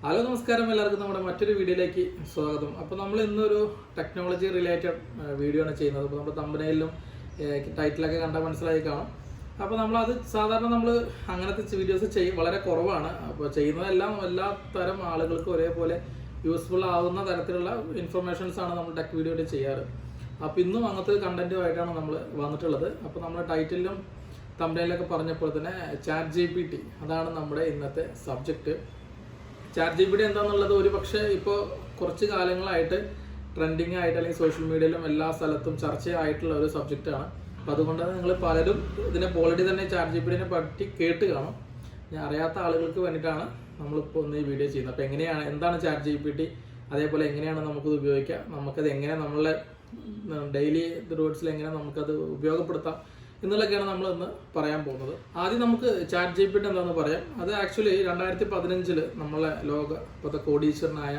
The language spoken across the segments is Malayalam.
ഹലോ നമസ്കാരം, എല്ലാവർക്കും നമ്മുടെ മറ്റൊരു വീഡിയോയിലേക്ക് സ്വാഗതം. അപ്പോൾ നമ്മൾ ഇന്നൊരു ടെക്നോളജി റിലേറ്റഡ് വീഡിയോ ആണ് ചെയ്യുന്നത്. അപ്പോൾ നമ്മുടെ തമ്പനയിലും ടൈറ്റിലൊക്കെ കണ്ടാൽ മനസ്സിലായി കാണും. അപ്പോൾ നമ്മളത് സാധാരണ നമ്മൾ അങ്ങനത്തെ വീഡിയോസ് വളരെ കുറവാണ്. അപ്പോൾ ചെയ്യുന്നതെല്ലാം എല്ലാ തരം ആളുകൾക്കും ഒരേപോലെ യൂസ്ഫുൾ ആവുന്ന തരത്തിലുള്ള ഇൻഫർമേഷൻസാണ് നമ്മൾ ടെക് വീഡിയോയിൽ ചെയ്യാറ്. അപ്പോൾ ഇന്നും അങ്ങനത്തെ കണ്ടന്റുമായിട്ടാണ് നമ്മൾ വന്നിട്ടുള്ളത്. അപ്പോൾ നമ്മൾ ടൈറ്റിലും തമ്പനയിലൊക്കെ പറഞ്ഞപ്പോൾ തന്നെ ചാറ്റ് GPT അതാണ് നമ്മുടെ ഇന്നത്തെ സബ്ജക്റ്റ്. ചാറ്റ് GPT എന്താണെന്നുള്ളത് ഒരു പക്ഷേ ഇപ്പോൾ കുറച്ച് കാലങ്ങളായിട്ട് ട്രെൻഡിങ് ആയിട്ട് അല്ലെങ്കിൽ സോഷ്യൽ മീഡിയയിലും എല്ലാ സ്ഥലത്തും ചർച്ചയായിട്ടുള്ള ഒരു സബ്ജക്റ്റാണ്. അപ്പോൾ അതുകൊണ്ട് നിങ്ങൾ പലരും ഇതിനെ ഓൾറെഡി തന്നെ ചാറ്റ് GPTനെ പറ്റി കേട്ട് കാണും. ഞാൻ അറിയാത്ത ആളുകൾക്ക് വേണ്ടിയിട്ടാണ് നമ്മളിപ്പോൾ ഒന്ന് ഈ വീഡിയോ ചെയ്യുന്നത്. അപ്പോൾ എന്താണ് ചാറ്റ് GPT, അതേപോലെ എങ്ങനെയാണ് നമുക്കത് ഉപയോഗിക്കാം, നമുക്കത് എങ്ങനെ നമ്മളെ ഡെയിലി റൂട്ട്സിൽ എങ്ങനെ നമുക്കത് ഉപയോഗപ്പെടുത്താം എന്നുള്ളതൊക്കെയാണ് നമ്മൾ ഇന്ന് പറയാൻ പോകുന്നത്. ആദ്യം നമുക്ക് ചാറ്റ് GPT എന്താണെന്ന് പറയാം. അത് ആക്ച്വലി 2015 നമ്മളെ ഇപ്പോഴത്തെ കോടീശ്വരനായ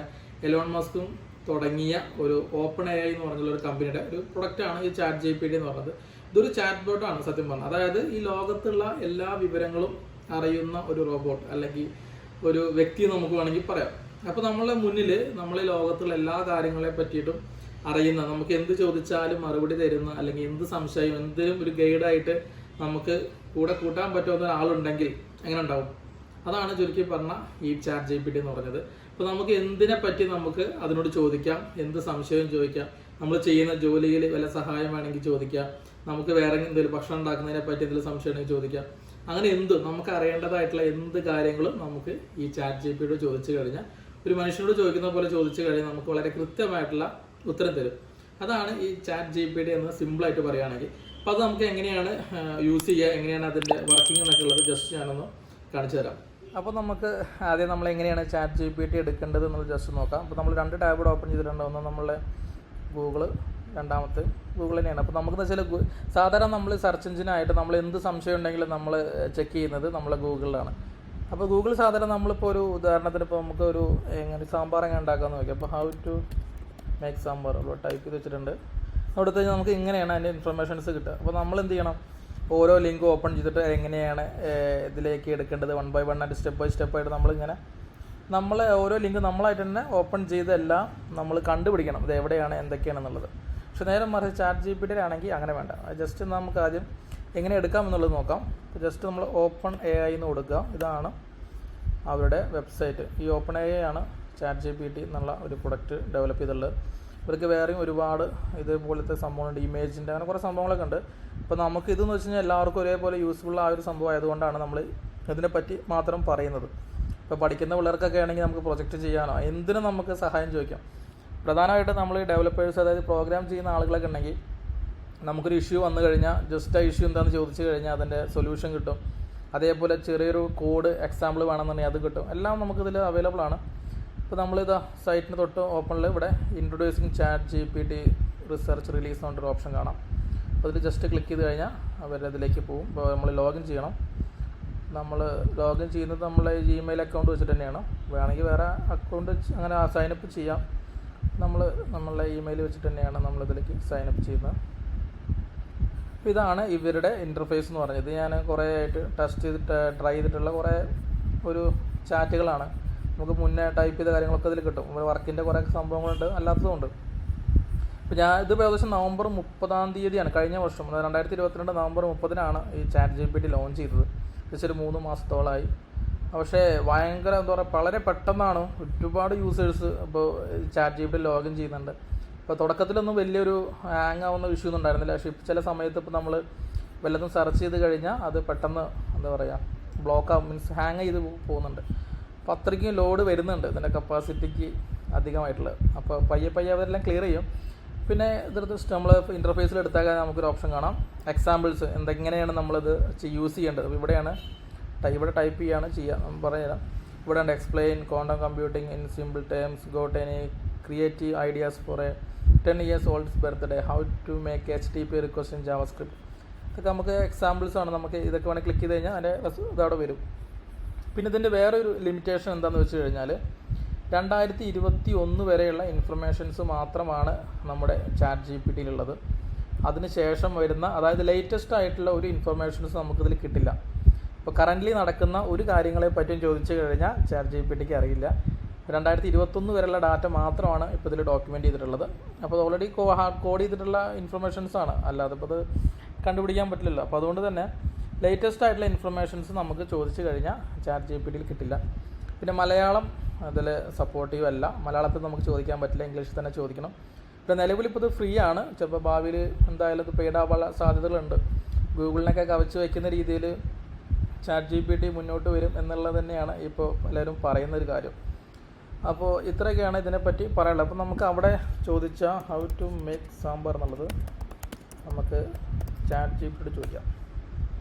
എലോൺ മസ്കും തുടങ്ങിയ ഒരു ഓപ്പൺ AI എന്ന് പറഞ്ഞുള്ള ഒരു കമ്പനിയുടെ ഒരു പ്രൊഡക്റ്റാണ് ഈ ചാറ്റ് GPT എന്ന് പറയുന്നത്. ഇതൊരു ചാറ്റ് ബോട്ടാണ് സത്യം പറഞ്ഞത്. അതായത് ഈ ലോകത്തുള്ള എല്ലാ വിവരങ്ങളും അറിയുന്ന ഒരു റോബോട്ട് അല്ലെങ്കിൽ ഒരു വ്യക്തി നമുക്ക് വേണമെങ്കിൽ പറയാം. അപ്പോൾ നമ്മളെ മുന്നിൽ നമ്മളെ ലോകത്തുള്ള എല്ലാ കാര്യങ്ങളെ പറ്റിയിട്ടും അറിയുന്ന, നമുക്ക് എന്ത് ചോദിച്ചാലും മറുപടി തരുന്ന, അല്ലെങ്കിൽ എന്ത് സംശയം എന്തിനും ഒരു ഗൈഡായിട്ട് നമുക്ക് കൂടെ കൂട്ടാൻ പറ്റുന്ന ഒരാളുണ്ടെങ്കിൽ എങ്ങനെ ഉണ്ടാവും? അതാണ് ചുരുക്കി പറഞ്ഞ ഈ ചാറ്റ് GPT എന്ന് പറഞ്ഞത്. അപ്പോൾ നമുക്ക് എന്തിനെ പറ്റി നമുക്ക് അതിനോട് ചോദിക്കാം, എന്ത് സംശയവും ചോദിക്കാം, നമ്മൾ ചെയ്യുന്ന ജോലിയിൽ വല്ല സഹായം വേണമെങ്കിൽ ചോദിക്കാം, നമുക്ക് വേറെ എന്തെങ്കിലും ഭക്ഷണം ഉണ്ടാക്കുന്നതിനെ പറ്റി എന്തെങ്കിലും സംശയം ഉണ്ടെങ്കിൽ ചോദിക്കാം. അങ്ങനെ നമുക്ക് അറിയേണ്ടതായിട്ടുള്ള എന്ത് കാര്യങ്ങളും നമുക്ക് ഈ ചാറ്റ് GPTയോട് ചോദിച്ചു കഴിഞ്ഞാൽ, ഒരു മനുഷ്യനോട് ചോദിക്കുന്ന പോലെ ചോദിച്ചു കഴിഞ്ഞാൽ നമുക്ക് വളരെ കൃത്യമായിട്ടുള്ള ഉത്തരം തരും. അതാണ് ഈ ചാറ്റ് GPT എന്ന് സിമ്പിളായിട്ട് പറയുകയാണെങ്കിൽ. അപ്പോൾ അത് നമുക്ക് എങ്ങനെയാണ് യൂസ് ചെയ്യുക, എങ്ങനെയാണ് അതിൻ്റെ വർക്കിംഗ് എന്നൊക്കെ ഉള്ളത് ജസ്റ്റ് ഞാനൊന്ന് കാണിച്ചു തരാം. അപ്പോൾ നമുക്ക് ആദ്യം നമ്മൾ എങ്ങനെയാണ് ചാറ്റ് GPT എടുക്കേണ്ടത് എന്നുള്ളത് ജസ്റ്റ് നോക്കാം. അപ്പോൾ നമ്മൾ 2 ടാബ് ഓപ്പൺ ചെയ്തിട്ടുണ്ട്. ഒന്ന് നമ്മളെ ഗൂഗിള്, രണ്ടാമത്തെ ഗൂഗിൾ തന്നെയാണ്. അപ്പോൾ നമുക്കെന്ന് വെച്ചാൽ സാധാരണ നമ്മൾ സെർച്ച് എഞ്ചിനായിട്ട് നമ്മൾ എന്ത് സംശയം ഉണ്ടെങ്കിലും നമ്മൾ ചെക്ക് ചെയ്യുന്നത് നമ്മളെ ഗൂഗിളിലാണ്. അപ്പോൾ ഗൂഗിൾ സാധാരണ നമ്മളിപ്പോൾ ഒരു ഉദാഹരണത്തിന് ഇപ്പോൾ നമുക്ക് ഒരു എങ്ങനെ സാമ്പാർ എങ്ങനെ ഉണ്ടാക്കാമെന്ന് നോക്കാം. അപ്പോൾ how to make sambar type ചെയ്ത് വെച്ചിട്ടുണ്ട്. അവിടുത്തെ നമുക്ക് ഇങ്ങനെയാണ് അതിൻ്റെ ഇൻഫർമേഷൻസ് കിട്ടുക. അപ്പോൾ നമ്മൾ എന്ത് ചെയ്യണം, ഓരോ ലിങ്ക് ഓപ്പൺ ചെയ്തിട്ട് എങ്ങനെയാണ് ഇതിലേക്ക് എടുക്കേണ്ടത് 1 by 1 ആയിട്ട് സ്റ്റെപ്പ് ബൈ സ്റ്റെപ്പായിട്ട് നമ്മൾ ഓരോ ലിങ്ക് നമ്മളായിട്ട് തന്നെ ഓപ്പൺ ചെയ്തെല്ലാം നമ്മൾ കണ്ടുപിടിക്കണം ഇത് എവിടെയാണ് എന്തൊക്കെയാണെന്നുള്ളത്. പക്ഷേ നേരെ മറിച്ച് ചാറ്റ് GPTയിലാണെങ്കിൽ അങ്ങനെ വേണ്ട. ജസ്റ്റ് നമുക്ക് ആദ്യം എങ്ങനെ എടുക്കാം എന്നുള്ളത് നോക്കാം. ജസ്റ്റ് നമ്മൾ ഓപ്പൺ AI എന്ന് കൊടുക്കുക. ഇതാണ് അവരുടെ വെബ്സൈറ്റ്. ഈ ഓപ്പൺ AI ആണ് ചാറ്റ് GPT എന്നുള്ള ഒരു പ്രൊഡക്റ്റ് ഡെവലപ്പ് ചെയ്തിട്ടുള്ളത്. ഇവർക്ക് വേറെയും ഒരുപാട് ഇതേപോലത്തെ സംഭവമുണ്ട്, ഇമേജിൻ്റെ അങ്ങനെ കുറേ സംഭവങ്ങളൊക്കെ ഉണ്ട്. അപ്പോൾ നമുക്ക് ഇതെന്ന് വെച്ച് കഴിഞ്ഞാൽ എല്ലാവർക്കും ഒരേപോലെ യൂസ്ഫുൾ ആ ഒരു സംഭവം ആയതുകൊണ്ടാണ് നമ്മൾ ഇതിനെപ്പറ്റി മാത്രം പറയുന്നത്. ഇപ്പോൾ പഠിക്കുന്ന പിള്ളേർക്കൊക്കെ ആണെങ്കിൽ നമുക്ക് പ്രൊജക്റ്റ് ചെയ്യാനോ എന്തിനും നമുക്ക് സഹായം ചോദിക്കാം. പ്രധാനമായിട്ട് നമ്മൾ ഡെവലപ്പേഴ്സ്, അതായത് പ്രോഗ്രാം ചെയ്യുന്ന ആളുകളൊക്കെ ഉണ്ടെങ്കിൽ നമുക്കൊരു ഇഷ്യൂ വന്നു കഴിഞ്ഞാൽ ജസ്റ്റ് ആ ഇഷ്യൂ എന്താണെന്ന് ചോദിച്ചു കഴിഞ്ഞാൽ അതിൻ്റെ സൊല്യൂഷൻ കിട്ടും. അതേപോലെ ചെറിയൊരു കോഡ് എക്സാമ്പിൾ വേണമെന്നുണ്ടെങ്കിൽ അത് കിട്ടും. എല്ലാം നമുക്കിതിൽ അവൈലബിൾ ആണ്. ഇപ്പോൾ നമ്മളിതാ സൈറ്റിന് തൊട്ട് ഓപ്പണിൽ ഇവിടെ introducing chat GPT research release എന്ന് പറഞ്ഞൊരു ഓപ്ഷൻ കാണാം. അപ്പോൾ അതിൽ ജസ്റ്റ് ക്ലിക്ക് ചെയ്ത് കഴിഞ്ഞാൽ അവരതിലേക്ക് പോകും. അപ്പോൾ നമ്മൾ ലോഗിൻ ചെയ്യണം. നമ്മൾ ലോഗിൻ ചെയ്യുന്നത് നമ്മളെ Gmail അക്കൗണ്ട് വെച്ചിട്ട് തന്നെയാണ്. വേണമെങ്കിൽ വേറെ അക്കൗണ്ട് അങ്ങനെ സൈനപ്പ് ചെയ്യാം. നമ്മളുടെ ഇമെയിൽ വെച്ചിട്ട് തന്നെയാണ് നമ്മളിതിലേക്ക് സൈനപ്പ് ചെയ്യുന്നത്. അപ്പോൾ ഇതാണ് ഇവരുടെ ഇൻ്റർഫേസ് എന്ന് പറഞ്ഞത്. ഞാൻ കുറേ ആയിട്ട് ടെസ്റ്റ് ചെയ്തിട്ട് ട്രൈ ചെയ്തിട്ടുള്ള കുറേ ഒരു ചാറ്റുകളാണ്. നമുക്ക് മുന്നേ ടൈപ്പ് ചെയ്ത കാര്യങ്ങളൊക്കെ ഇതിൽ കിട്ടും. വർക്കിൻ്റെ കുറേ സംഭവങ്ങളുണ്ട്, അല്ലാത്തതുമുണ്ട്. ഇപ്പോൾ ഇത് ഏകദേശം നവംബർ 30 കഴിഞ്ഞ വർഷം, 2022 നവംബർ 30 ഈ ചാറ്റ് GPT ലോഞ്ച് ചെയ്തത്. ഏകദേശം ഒരു 3 മാസത്തോളമായി. പക്ഷേ ഭയങ്കര എന്താ പറയുക, വളരെ പെട്ടെന്നാണ് ഒരുപാട് യൂസേഴ്സ് ഇപ്പോൾ ചാറ്റ് GPT ലോഗിൻ ചെയ്യുന്നുണ്ട്. ഇപ്പോൾ തുടക്കത്തിലൊന്നും വലിയൊരു ഹാങ് ആവുന്ന ഇഷ്യൂ ഒന്നും ഉണ്ടായിരുന്നില്ല. പക്ഷേ ചില സമയത്ത് ഇപ്പോൾ നമ്മൾ വല്ലതും സെർച്ച് ചെയ്ത് കഴിഞ്ഞാൽ അത് പെട്ടെന്ന് എന്താ പറയുക ബ്ലോക്ക് ആവും, മീൻസ് ഹാങ് ചെയ്ത് പോകുന്നുണ്ട്. അപ്പോൾ അത്രയ്ക്കും ലോഡ് വരുന്നുണ്ട് ഇതിൻ്റെ കപ്പാസിറ്റിക്ക് അധികമായിട്ടുള്ളത്. അപ്പോൾ പയ്യെ അവരെല്ലാം ക്ലിയർ ചെയ്യും. പിന്നെ ഇതിനകത്ത് നമ്മൾ ഇൻ്റർഫേസിൽ എടുത്താൽ നമുക്കൊരു ഓപ്ഷൻ കാണാം, എക്സാമ്പിൾസ് എങ്ങനെയാണ് നമ്മളിത് യൂസ് ചെയ്യേണ്ടത്. ഇവിടെ ടൈപ്പ് ചെയ്യാണ് ചെയ്യുക, പറഞ്ഞുതരാം. ഇവിടെ ഉണ്ട് explain quantum computing in simple terms, got any creative ideas for a 10 years old birthday, how to make HTTP request in JavaScript. ഇതൊക്കെ നമുക്ക് എക്സാമ്പിൾസ് ആണ്. നമുക്ക് ഇതൊക്കെ വേണമെങ്കിൽ ക്ലിക്ക് ചെയ്ത് കഴിഞ്ഞാൽ അതിൻ്റെ ഇതവിടെ വരും. പിന്നെ ഇതിൻ്റെ വേറൊരു ലിമിറ്റേഷൻ എന്താണെന്ന് വെച്ച് കഴിഞ്ഞാൽ 2021 വരെയുള്ള ഇൻഫർമേഷൻസ് മാത്രമാണ് നമ്മുടെ ചാറ്റ് GPTയിലുള്ളത്. അതിന് ശേഷം വരുന്ന, അതായത് ലേറ്റസ്റ്റ് ആയിട്ടുള്ള ഒരു ഇൻഫർമേഷൻസ് നമുക്കിതിൽ കിട്ടില്ല. ഇപ്പോൾ കറൻ്റ്ലി നടക്കുന്ന ഒരു കാര്യങ്ങളെ പറ്റിയും ചോദിച്ചു കഴിഞ്ഞാൽ ചാറ്റ് GPTക്ക് അറിയില്ല. 2021 വരെയുള്ള ഡാറ്റ മാത്രമാണ് ഇപ്പോൾ ഇതിൽ ഡോക്യുമെൻ്റ് ചെയ്തിട്ടുള്ളത്. അപ്പോൾ അത് ഓൾറെഡി കോഡ് ചെയ്തിട്ടുള്ള ഇൻഫർമേഷൻസാണ്, അല്ലാതെ ഇപ്പോൾ അത് കണ്ടുപിടിക്കാൻ പറ്റില്ലല്ലോ. അപ്പോൾ അതുകൊണ്ട് തന്നെ ലേറ്റസ്റ്റ് ആയിട്ടുള്ള ഇൻഫർമേഷൻസ് നമുക്ക് ചോദിച്ചു കഴിഞ്ഞാൽ ചാറ്റ് GPTയിൽ കിട്ടില്ല. പിന്നെ മലയാളം അതിൽ സപ്പോർട്ടീവ് അല്ല, മലയാളത്തിൽ നമുക്ക് ചോദിക്കാൻ പറ്റില്ല, ഇംഗ്ലീഷിൽ തന്നെ ചോദിക്കണം. ഇപ്പോൾ നിലവിലിപ്പോൾ ഇത് ഫ്രീ ആണ്, ചിലപ്പോൾ ഭാവിയിൽ എന്തായാലും ഇത് പെയ്ഡ് ആവാനുള്ള സാധ്യതകളുണ്ട്. ഗൂഗിളിനൊക്കെ കവച്ച് വയ്ക്കുന്ന രീതിയിൽ ചാറ്റ് GPT മുന്നോട്ട് വരും എന്നുള്ളത് തന്നെയാണ് ഇപ്പോൾ എല്ലാവരും പറയുന്നൊരു കാര്യം. അപ്പോൾ ഇത്രയൊക്കെയാണ് ഇതിനെപ്പറ്റി പറയാനുള്ളത്. അപ്പോൾ നമുക്ക് അവിടെ ചോദിച്ച ഹൗ ടു മേക്ക് സാമ്പാർ എന്നുള്ളത് നമുക്ക് ചാറ്റ് GPT ചോദിക്കാം.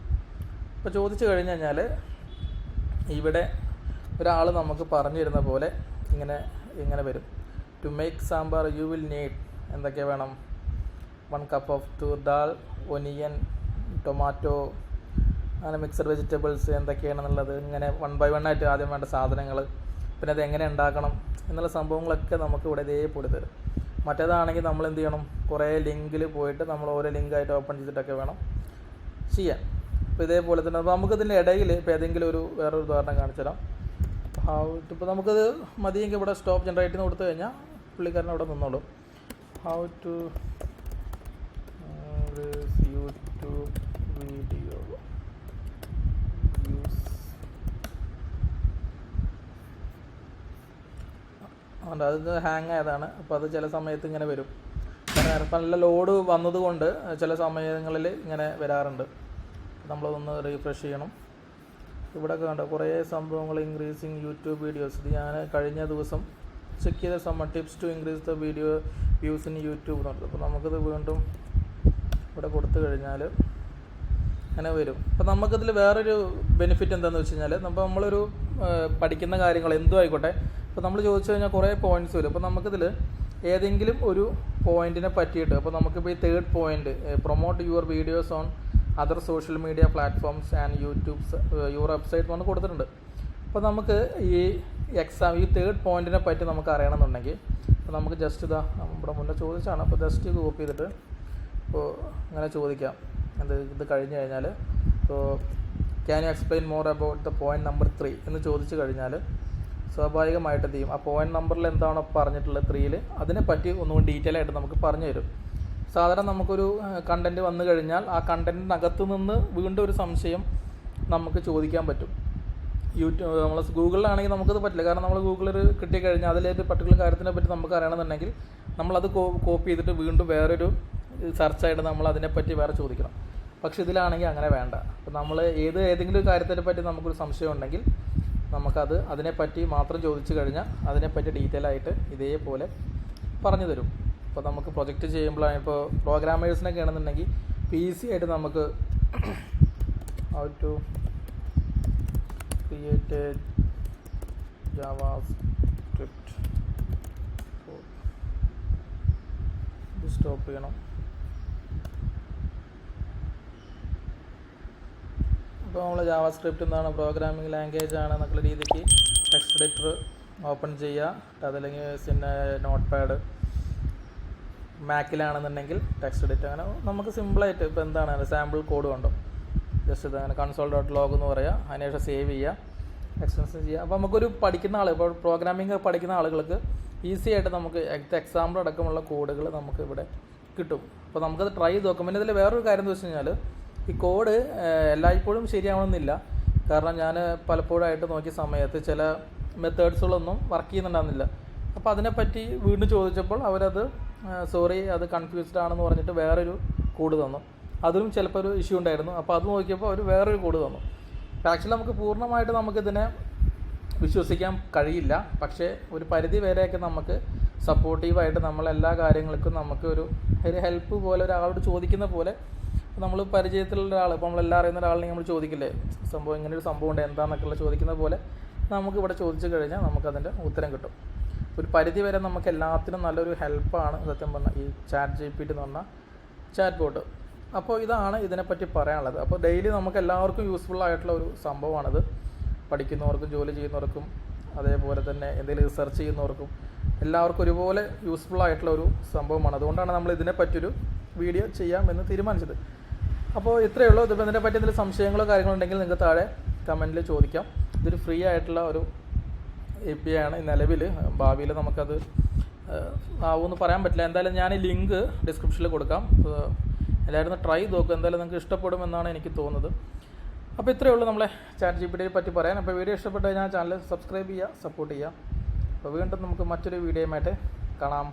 ഇപ്പോൾ ചോദിച്ചു കഴിഞ്ഞ് കഴിഞ്ഞാൽ ഇവിടെ ഒരാൾ നമുക്ക് പറഞ്ഞു തരുന്ന പോലെ ഇങ്ങനെ വരും. To make sambar you will need എന്തൊക്കെ വേണം? 1 cup of toor dal, onion, tomato, അങ്ങനെ മിക്സഡ് വെജിറ്റബിൾസ് എന്തൊക്കെയാണെന്നുള്ളത് ഇങ്ങനെ 1 by 1 ആയിട്ട് ആദ്യം വേണ്ട സാധനങ്ങൾ, പിന്നെ അത് എങ്ങനെ ഉണ്ടാക്കണം എന്നുള്ള സംഭവങ്ങളൊക്കെ നമുക്ക് ഇവിടെ ഇതേപോലെ തരും. മറ്റേതാണെങ്കിൽ നമ്മൾ എന്ത് ചെയ്യണം? കുറേ ലിങ്കിൽ പോയിട്ട് നമ്മൾ ഓരോ ലിങ്കായിട്ട് ഓപ്പൺ ചെയ്തിട്ടൊക്കെ വേണം ചെയ്യാൻ. അപ്പോൾ ഇതേപോലെ തന്നെ അപ്പോൾ നമുക്കിതിൻ്റെ ഇടയിൽ ഇപ്പോൾ ഏതെങ്കിലും വേറൊരു ഉദാഹരണം കാണിച്ചു തരാം. ഇപ്പോൾ നമുക്കത് മതിയെങ്കിൽ ഇവിടെ സ്റ്റോപ്പ് ജനറേറ്റ് ചെയ്ത് കൊടുത്തു കഴിഞ്ഞാൽ പുള്ളിക്കാരൻ അവിടെ നിന്നോളും. How to YouTube video use, അത് ഹാങ് ആയതാണ്. അപ്പോൾ അത് ചില സമയത്ത് ഇങ്ങനെ വരും. കാരണം നല്ല ലോഡ് വന്നതുകൊണ്ട് ചില സമയങ്ങളിൽ ഇങ്ങനെ വരാറുണ്ട്. നമ്മളതൊന്ന് റീഫ്രഷ് ചെയ്യണം. ഇവിടെയൊക്കെ കണ്ടോ കുറേ സംഭവങ്ങൾ. ഇൻക്രീസിങ് യൂട്യൂബ് വീഡിയോസ്, ഇത് ഞാൻ കഴിഞ്ഞ ദിവസം ചെക്ക് ചെയ്ത tips to increase the video views in YouTube എന്നുള്ളത്. അപ്പോൾ നമുക്കിത് വീണ്ടും ഇവിടെ കൊടുത്തു കഴിഞ്ഞാൽ അങ്ങനെ വരും. അപ്പോൾ നമുക്കിതിൽ വേറൊരു ബെനിഫിറ്റ് എന്താണെന്ന് വെച്ച് കഴിഞ്ഞാൽ, നമ്മളൊരു പഠിക്കുന്ന കാര്യങ്ങൾ എന്തും ആയിക്കോട്ടെ, അപ്പോൾ നമ്മൾ ചോദിച്ചു കഴിഞ്ഞാൽ കുറേ പോയിൻറ്റ്സ് വരും. അപ്പോൾ നമുക്കിതിൽ ഏതെങ്കിലും ഒരു പോയിൻറ്റിനെ പറ്റിയിട്ട്, അപ്പോൾ നമുക്കിപ്പോൾ ഈ 3rd point promote your videos on other social media platforms and your website എന്ന് കൊടുത്തിട്ടുണ്ട്. അപ്പോൾ നമുക്ക് ഈ 3rd പോയിൻറ്റിനെ പറ്റി നമുക്ക് അറിയണമെന്നുണ്ടെങ്കിൽ അപ്പോൾ നമുക്ക് ജസ്റ്റ് ഇതാ നമ്മുടെ മുന്നേ ചോദിച്ചാണ്. അപ്പോൾ ജസ്റ്റ് ഇത് കോപ്പി ചെയ്തിട്ട് ഇപ്പോൾ അങ്ങനെ ചോദിക്കാം. ഇത് കഴിഞ്ഞ് കഴിഞ്ഞാൽ ഇപ്പോൾ can you explain more about the point number 3 എന്ന് ചോദിച്ചു കഴിഞ്ഞാൽ സ്വാഭാവികമായിട്ട് എന്ത് ചെയ്യും? ആ പോയിൻറ്റ് നമ്പറിൽ എന്താണോ പറഞ്ഞിട്ടുള്ളത് 3ൽ അതിനെപ്പറ്റി ഒന്നുകൂടി ഡീറ്റെയിൽ ആയിട്ട് നമുക്ക് പറഞ്ഞു തരും. സാധാരണ നമുക്കൊരു കണ്ടൻറ്റ് വന്നു കഴിഞ്ഞാൽ ആ കണ്ടൻറ്റിനകത്ത് നിന്ന് വീണ്ടും ഒരു സംശയം നമുക്ക് ചോദിക്കാൻ പറ്റും. നമ്മൾ ഗൂഗിളിലാണെങ്കിൽ നമുക്കത് പറ്റില്ല. കാരണം നമ്മൾ ഗൂഗിളിൽ കിട്ടിക്കഴിഞ്ഞാൽ അതിലൊരു പർട്ടിക്കുലർ കാര്യത്തിനെ പറ്റി നമുക്ക് അറിയണമെന്നുണ്ടെങ്കിൽ നമ്മളത് കോപ്പി ചെയ്തിട്ട് വീണ്ടും വേറൊരു സെർച്ചായിട്ട് നമ്മൾ അതിനെപ്പറ്റി വേറെ ചോദിക്കണം. പക്ഷെ ഇതിലാണെങ്കിൽ അങ്ങനെ വേണ്ട. അപ്പോൾ നമ്മൾ ഏതെങ്കിലും ഒരു കാര്യത്തിനെ പറ്റി നമുക്കൊരു സംശയം ഉണ്ടെങ്കിൽ അതിനെപ്പറ്റി മാത്രം ചോദിച്ചു കഴിഞ്ഞാൽ അതിനെപ്പറ്റി ഡീറ്റെയിൽ ആയിട്ട് ഇതേപോലെ പറഞ്ഞു തരും. ഇപ്പോൾ നമുക്ക് പ്രൊജക്റ്റ് ചെയ്യുമ്പോഴാണ്, ഇപ്പോൾ പ്രോഗ്രാമേഴ്സിനൊക്കെ ആണെന്നുണ്ടെങ്കിൽ ഈസി ആയിട്ട് നമുക്ക് how to create a JavaScript stop ചെയ്യണം. ഇപ്പോൾ നമ്മൾ ജാവാസ്ക്രിപ്റ്റ് എന്താണ്, പ്രോഗ്രാമിംഗ് ലാംഗ്വേജ് ആണ് എന്നുള്ള രീതിക്ക് ടെക്സ്റ്റ് എഡിറ്റർ ഓപ്പൺ ചെയ്യുക. അതല്ലെങ്കിൽ പിന്നെ നോട്ട് പാഡ്, മാക്കിലാണെന്നുണ്ടെങ്കിൽ ടെക്സ്റ്റ് എഡിറ്റ്, അങ്ങനെ നമുക്ക് സിമ്പിളായിട്ട് ഇപ്പോൾ എന്താണ് സാമ്പിൾ കോഡ് കൊണ്ടോ ജസ്റ്റ് ഇതങ്ങനെ console.log എന്ന് പറയുക, അതിനുശേഷം സേവ് ചെയ്യുക, എക്സ്റ്റൻഷൻ ചെയ്യുക. അപ്പോൾ നമുക്കൊരു പഠിക്കുന്ന ഇപ്പോൾ പ്രോഗ്രാമിംഗ് പഠിക്കുന്ന ആളുകൾക്ക് ഈസി ആയിട്ട് നമുക്ക് എക്സാമ്പിൾ അടക്കമുള്ള കോഡുകൾ നമുക്ക് ഇവിടെ കിട്ടും. അപ്പോൾ നമുക്കത് ട്രൈ ചെയ്ത് നോക്കാം. പിന്നെ ഇതിൽ വേറൊരു കാര്യം എന്ന് വെച്ച് കഴിഞ്ഞാൽ ഈ കോഡ് എല്ലായ്പ്പോഴും ശരിയാവണമെന്നില്ല. കാരണം ഞാൻ പലപ്പോഴായിട്ട് നോക്കിയ സമയത്ത് ചില മെത്തേഡ്സുകളൊന്നും വർക്ക് ചെയ്യുന്നുണ്ടാകുന്നില്ല. അപ്പോൾ അതിനെപ്പറ്റി വീണ്ടും ചോദിച്ചപ്പോൾ അവരത് അത് കൺഫ്യൂസ്ഡ് ആണെന്ന് പറഞ്ഞിട്ട് വേറൊരു കോഡ് തന്നു. അതിലും ചിലപ്പോൾ ഒരു ഇഷ്യൂ ഉണ്ടായിരുന്നു. അപ്പോൾ അത് നോക്കിയപ്പോൾ അവർ വേറൊരു കോഡ് തന്നു. ആക്ച്വലി നമുക്ക് പൂർണ്ണമായിട്ട് നമുക്കിതിനെ വിശ്വസിക്കാൻ കഴിയില്ല. പക്ഷേ ഒരു പരിധി വരെയൊക്കെ നമുക്ക് സപ്പോർട്ടീവായിട്ട് നമ്മളെല്ലാ കാര്യങ്ങൾക്കും നമുക്ക് ഒരു ഹെൽപ്പ് പോലെ ഒരാളോട് ചോദിക്കുന്ന പോലെ, നമ്മൾ പരിചയത്തിലുള്ള ഒരാൾ, ഇപ്പോൾ നമ്മളെല്ലാം അറിയുന്ന ഒരാളിനെ നമ്മൾ ചോദിക്കില്ലേ സംഭവം ഇങ്ങനൊരു സംഭവം ഉണ്ട് എന്താണെന്നൊക്കെയുള്ള ചോദിക്കുന്ന പോലെ നമുക്കിവിടെ ചോദിച്ചു കഴിഞ്ഞാൽ നമുക്കതിൻ്റെ ഉത്തരം കിട്ടും. ഒരു പരിധി വരെ നമുക്ക് എല്ലാത്തിനും നല്ലൊരു ഹെൽപ്പാണ് സത്യം പറഞ്ഞാൽ ഈ ചാറ്റ് GPT എന്ന് പറഞ്ഞാൽ ചാറ്റ് ബോട്ട്. അപ്പോൾ ഇതാണ് ഇതിനെപ്പറ്റി പറയാനുള്ളത്. അപ്പോൾ ഡെയിലി നമുക്ക് എല്ലാവർക്കും യൂസ്ഫുൾ ആയിട്ടുള്ള ഒരു സംഭവമാണിത്. പഠിക്കുന്നവർക്കും ജോലി ചെയ്യുന്നവർക്കും അതേപോലെ തന്നെ എന്തെങ്കിലും റിസർച്ച് ചെയ്യുന്നവർക്കും എല്ലാവർക്കും ഒരുപോലെ യൂസ്ഫുൾ ആയിട്ടുള്ള ഒരു സംഭവമാണ്. അതുകൊണ്ടാണ് നമ്മൾ ഇതിനെപ്പറ്റിയൊരു വീഡിയോ ചെയ്യാമെന്ന് തീരുമാനിച്ചത്. അപ്പോൾ ഇത്രയേ ഉള്ളൂ. ഇതിപ്പോൾ ഇതിനെപ്പറ്റി എന്തെങ്കിലും സംശയങ്ങളോ കാര്യങ്ങളോ ഉണ്ടെങ്കിൽ നിങ്ങൾക്ക് താഴെ കമൻറ്റിൽ ചോദിക്കാം. ഇതൊരു ഫ്രീ ആയിട്ടുള്ള ഒരു API ആണ് നിലവിൽ. ഭാവിയിൽ നമുക്കത് ആവുമെന്ന് പറയാൻ പറ്റില്ല. എന്തായാലും ഞാൻ ഈ ലിങ്ക് ഡിസ്ക്രിപ്ഷനിൽ കൊടുക്കാം. എല്ലാവരും ട്രൈ നോക്കുക. എന്തായാലും നിങ്ങൾക്ക് ഇഷ്ടപ്പെടുമെന്നാണ് എനിക്ക് തോന്നുന്നത്. അപ്പോൾ ഇത്രയേ ഉള്ളൂ നമ്മളെ ChatGPT പറ്റി പറയാൻ. അപ്പോൾ വീഡിയോ ഇഷ്ടപ്പെട്ട് കഴിഞ്ഞാൽ ചാനൽ സബ്സ്ക്രൈബ് ചെയ്യുക, സപ്പോർട്ട് ചെയ്യുക. അപ്പോൾ വീണ്ടും നമുക്ക് മറ്റൊരു വീഡിയോയുമായിട്ട് കാണാം.